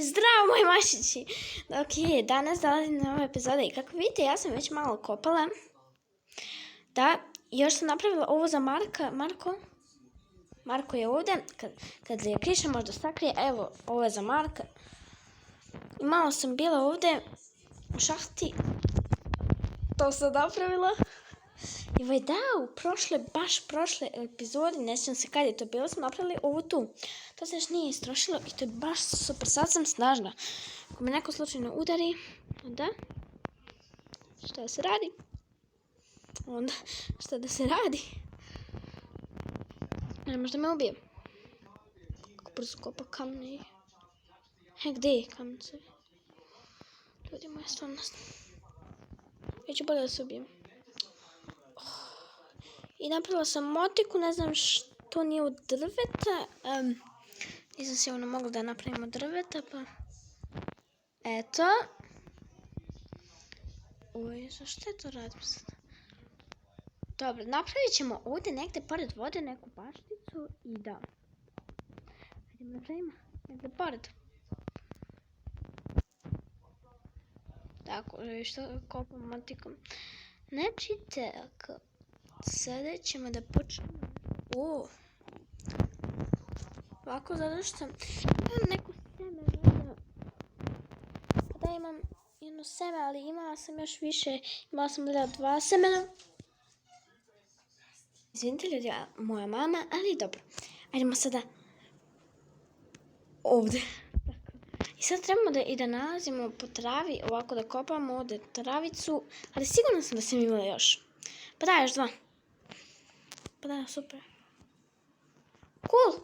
Zdravo moji mašići! Ok, danas dolazim na ove epizode i kako vidite ja sam već malo kopala. Da, još sam napravila ovo za Marko je ovdje, kad je kiša možda sakrije, evo ovo je za Marka. I malo sam bila ovdje u šahti, to sam napravila. I baš prošle epizodi, ne sjećam se kad je to bilo, smo napravili ovo tu. To se još nije istrošilo i to je baš super, sad sam snažna. Ako me neko slučajno udari, onda šta da se radi? Ne možda me ubije. Kako brzo kopa kamne. Gdje je kamnice? Ljudi moja stvarnost. Ja ću bolje da se ubijem. I napravila sam motiku, ne znam što nije od drveta. Nisam sigurno mogla da napravimo drveta, pa... Eto. Uj, zašto je to radim sad? Dobro, napravit ćemo ovdje negdje pored vode neku bašticu i da. Hajdemo napravimo negdje pored. Tako, što kopam motikom. Znači, tako. Sada ćemo da počnemo. Ovako, zato što imam neku seme. Da imam jedno seme, ali imala sam još više. Imala sam 2 semena. Izvinite ljudi, moja mama, ali dobro. Ajdemo sada ovdje. I sad trebamo da nalazimo po travi, ovako da kopamo ovdje travicu. Ali sigurno sam da sam imala još. Pa da, još 2. Pa da, super. Cool!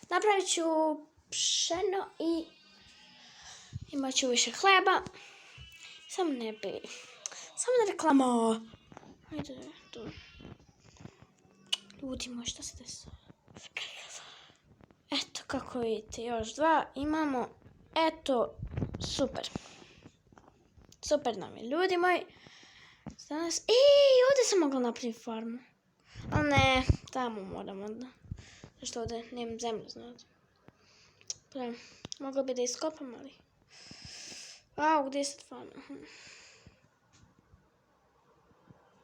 Napravit ću pšeno i imat ću više hleba. Samo ne reklamo. Ajde, tu. Ljudi moji, šta se desilo? Eto, kako vidite, još 2 imamo. Eto, super. Super nam je, ljudi moji. Danas, ovdje sam mogla napraviti farmu. Ali ne, tamo moram onda. Zašto ovdje nemam zemlju, znate. Pa, mogla bi da iskopam, ali... gdje je sad farma?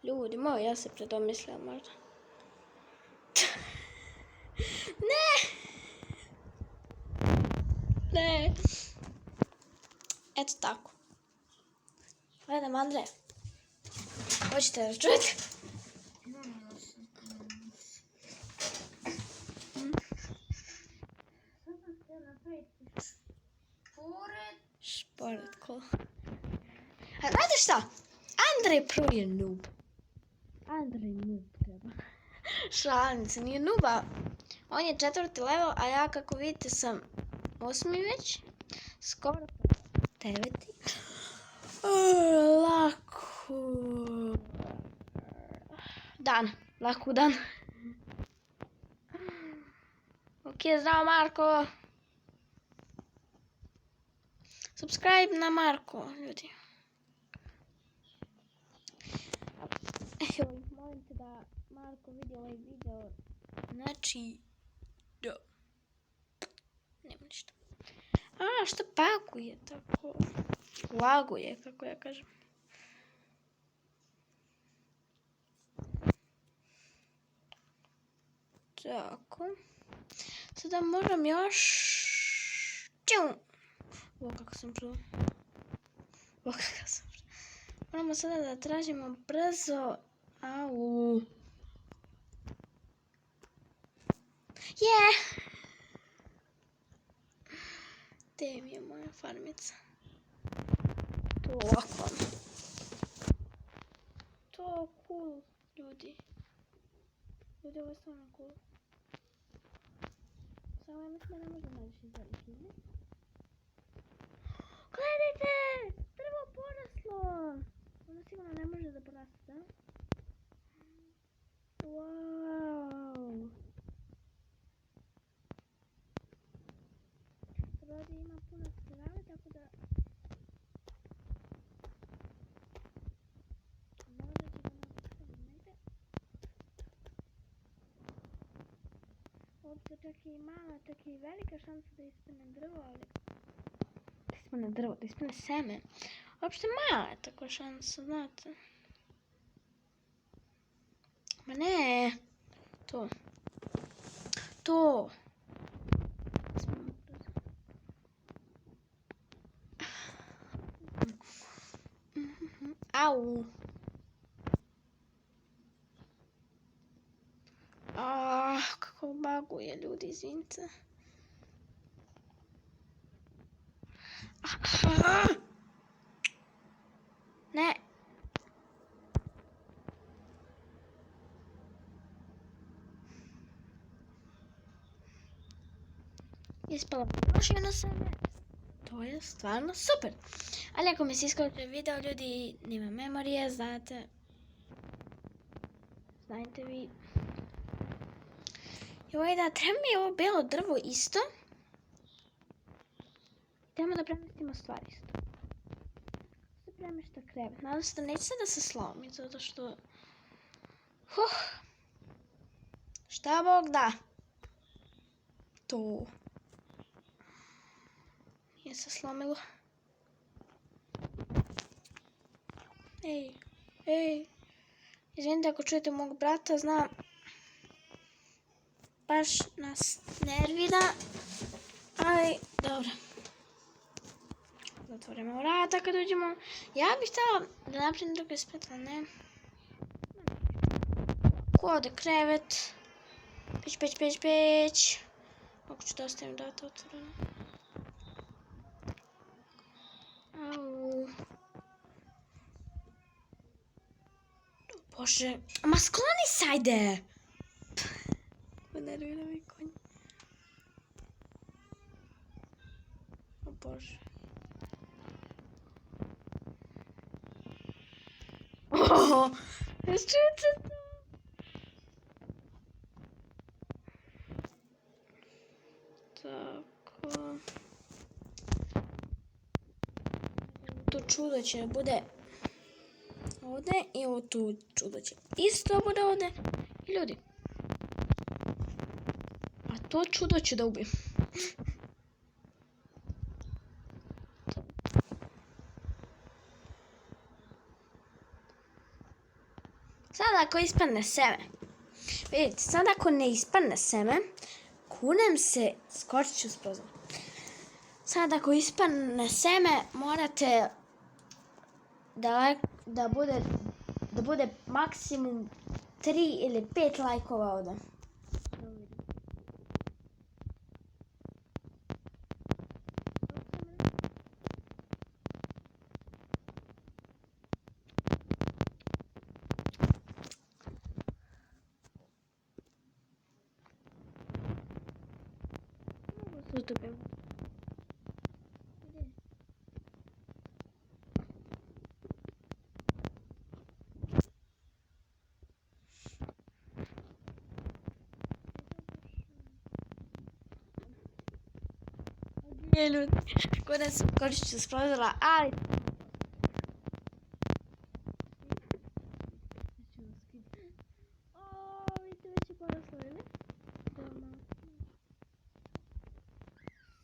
Ljudi moji, ja se predomislila možda. Ne! Eto tako. Gledam, Andrej. Hoćete da čujete? Šporet, ko? A znate šta? Andrej prvi je noob. Andrej noob treba. Šalim se, nije nooba. On je 4. level, a ja kako vidite sam 8. već. Skoro 9. Lako dan. Ok, zdravo Marko. Subscribe na Marko, ljudi. Molim te da Marko vidi ovaj video. Znači, da. Nema ništa. Što pakuje tako? Laguje, kako ja kažem. Tako. Sada moram još... Ovo kako sam čuo. Moramo sada da tražimo brzo. Gdje mi je moja farmica? To ovako. To cool, ljudi. Ljudi, ovo je stvarno cool. Samo ja mislim da ne možda nađeš izvališ izne. Gledajte! Drvo poraslo! Ono sigurno ne može da poraste, da? Wow! Ovdje ima puno strave, tako da... Možda ću ga nastaviti negdje. Ovdje čak i mala, čak i velika šansa da ispadne drvo, ali... ispane drvo, da ispane seme. Uopšte mala je tako šansa, znate. Ma ne. To. To. Au. Kako baguje, ljudi, izvinite. Ne. Ispala još jedno seme. To je stvarno super. Ali ako mi se iskoče video, ljudi, nema memorije, znate. Znajte vi. Joj, da, treba mi ovo bijelo drvo isto. Idemo da premestimo stvari isto. Da premešta krevet. Nadam se da neće se da se slomi, zato što... Šta Bog da? To. Nije se slomilo. Ej. Izvinite ako čujete mog brata, znam. Baš nas nervira. Ali, dobro. Zatvorimo vrata kad uđemo. Ja bih htjela da napravim druge spet, ali ne. Ovdje krevet. Peć. Ako ću da ostavim vrata otvoreno. Au. Bože, ma skloni se, ajde! Nervira mi konj. O Bože. Čujete to? Tako. To čudo će bude ovdje i ovo tu čudo će isto bude ovdje. I ljudi. A to čudo ću da ubijem. Sada ako ispadne seme. Vidite, sada ako ne ispadne seme, kunem se, skočit ću s prozora. Sada ako ispadne seme, morate da bude maksimum 3 ili 5 lajkova ovdje. Ustupim. Je ljudi, konac skočit ću s prozora, ali... Vidite već je poraslo, ili?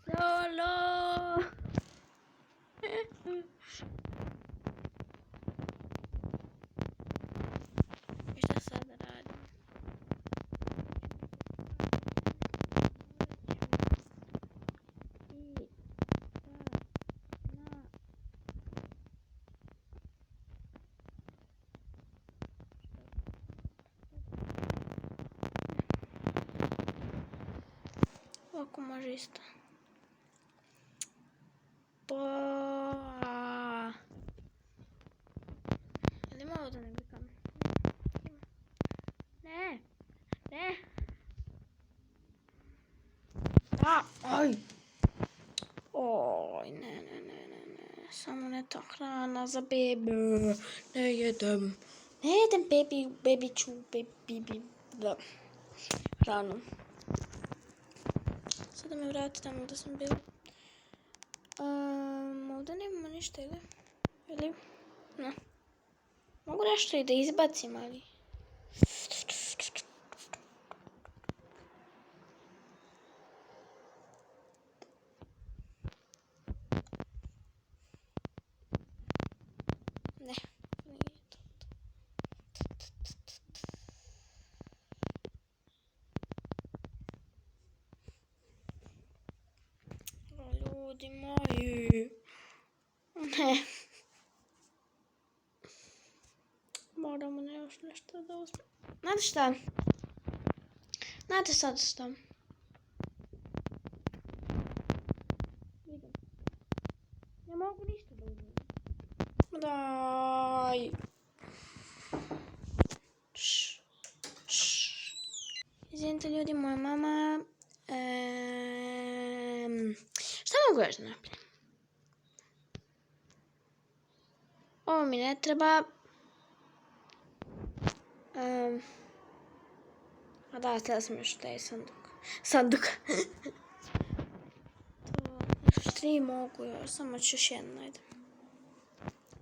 Solo! I šta sad da radim? Ovako može isto. Jel ima ovdje negdje kamen? Ne. Aj. Oj, ne. Samo ne ta hrana za bebe. Ne jedem bebiću, da. Hranu. Sada me vrati tamo da sam bila. Ovdje nemamo ništa, ili? Ne. Mogu nešto i da izbacim, ali... ljudi moji. Ne. Moramo još nešto da uzmem. Znate šta? Znate sad šta? Ne mogu ništa da uzmem. Daj. Izvinite ljudi, moja mama... Šta mogu još da napravim? Ovo mi ne treba. A da, htjela sam još taj sanduk. Još 3 mogu još, samo ću još jedno najdem.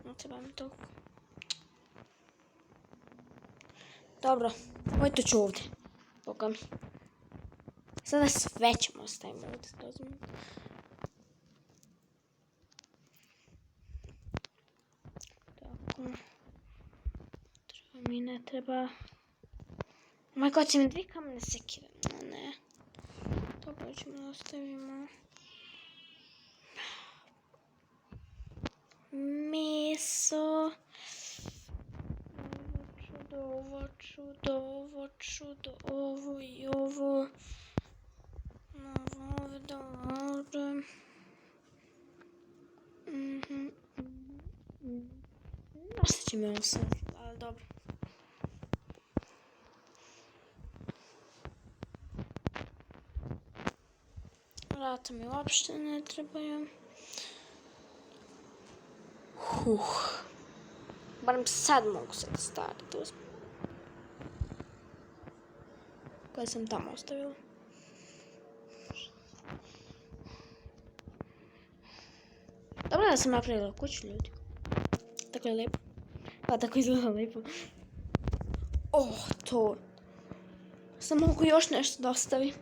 Ne treba mi toliko. Dobro, to ću ovdje. Boga mi. Sada sve ćemo ostavimo ovdje. Tako. Mi ne treba... Oh my god, će mi 2 kamene sekire. No, ne. Dobro ćemo da ostavimo. Meso. Ovo čudo, ovo i ovo. Dobro. Dosta će mi ovo sad, ali dobro. Vrata mi uopšte ne trebaju. Barem sad mogu se da stvari da uzmem. Koje sam tamo ostavila. Dobro da sam napravila kuću, ljudi. Tako je lijepo. Pa tako izgleda lijepo. To. Sam mogu još nešto da ostavim.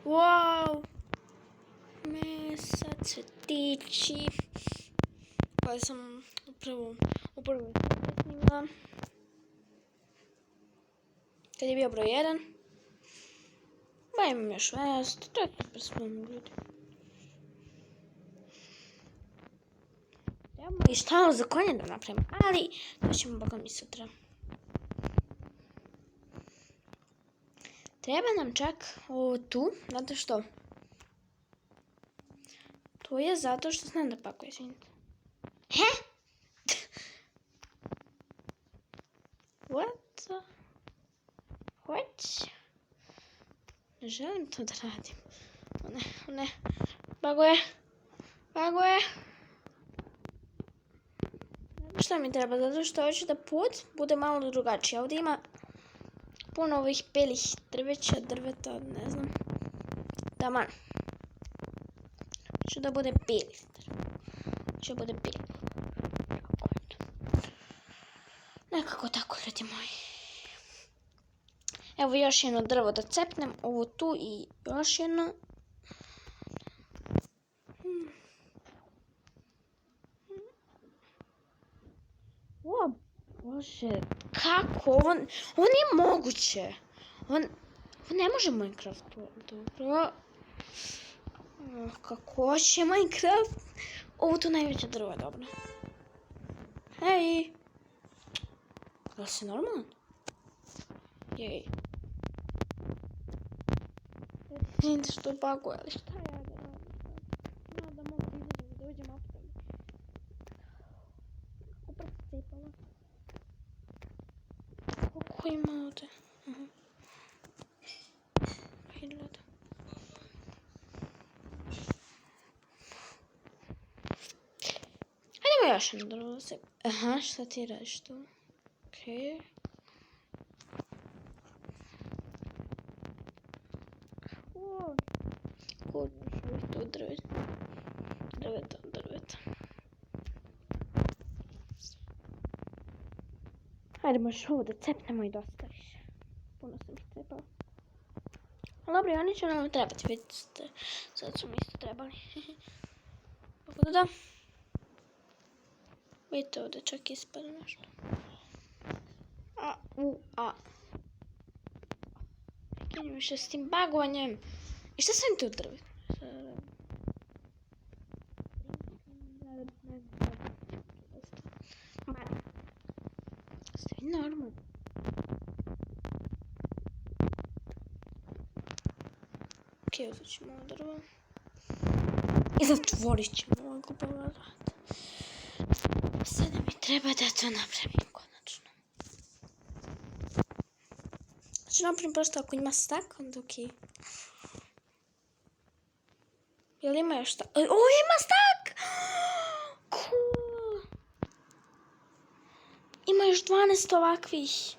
Wow. Mesa, cvetići. Koje sam upravo snimila. Kad je bio broj 1. Ba imam još vest. To je super svom ljudi. Trebamo i štalo za konje da napravimo. Ali to ćemo boga mi sutra. Treba nam čak ovo tu. Znate što? To je zato što znam da pakuje svinjca. He? What? What? Ne želim to da radim. Ne. Baguje. Šta mi treba? Zato što hoću da put bude malo drugačiji. Ovdje ima puno ovih belih drveta, ne znam. Taman. Hoću da bude beli. Nekako tako, ljudi moji. Evo još jedno drvo da cepnem. Ovo tu i još jedno. O, Bože, kako? Ovo nije moguće. Ovo ne može Minecraft. Dobro. Kako će Minecraft? Ovo tu najveće drvo je dobro. Hej. Da si normalan? Jej. Vidite što baguje, ali šta ja da radim? Da mogu da uđem opet. Kako cepala? Koliko ima ovdje? Hiljada. Hajdemo još jedno drvo. Aha, šta ti radiš tu? Okej. Kurno što je to drveta. Hajde možeš ovo da cepnemo i da ostaviš. Puno sam ih cepala. Ali dobro, oni će nam trebati, vidite. Sad su mi isto trebali. Tako da. Vidite ovdje čak ispada nešto. Prekinjem više s tim bagovanjem. I šta sam tu drveta? uzet ćemo ovo drvo. I zatvorit ćemo ovo glupovarat. Sada mi treba da to napravim konačno. Znači napravim prosto ako ima stak, onda okej. Jel ima još stak? O, ima stak! Cool! Ima još 12 ovakvih.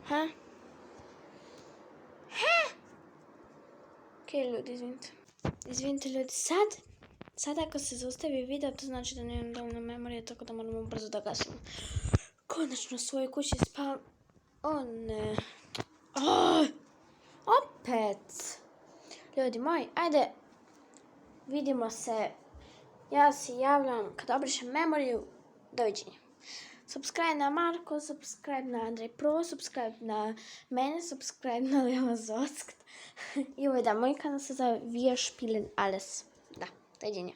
Ha? Okej, ljudi, izvinite. Izvinite, ljudi, sad ako se zaustavi video, to znači da nemam dovoljno memorije, tako da moramo brzo da gasimo. Konačno u svojoj kući spavam. O ne. Opet. Ljudi moji, ajde. Vidimo se. Ja se javljam kad obrišem memoriju. Doviđenja. Subscribe na Marko, subscribe na Andrej Pro, subscribe na mene, subscribe na Leo Zosk. I ovaj da, moj kanal se zove Wir spielen alles. Da, doviđenja.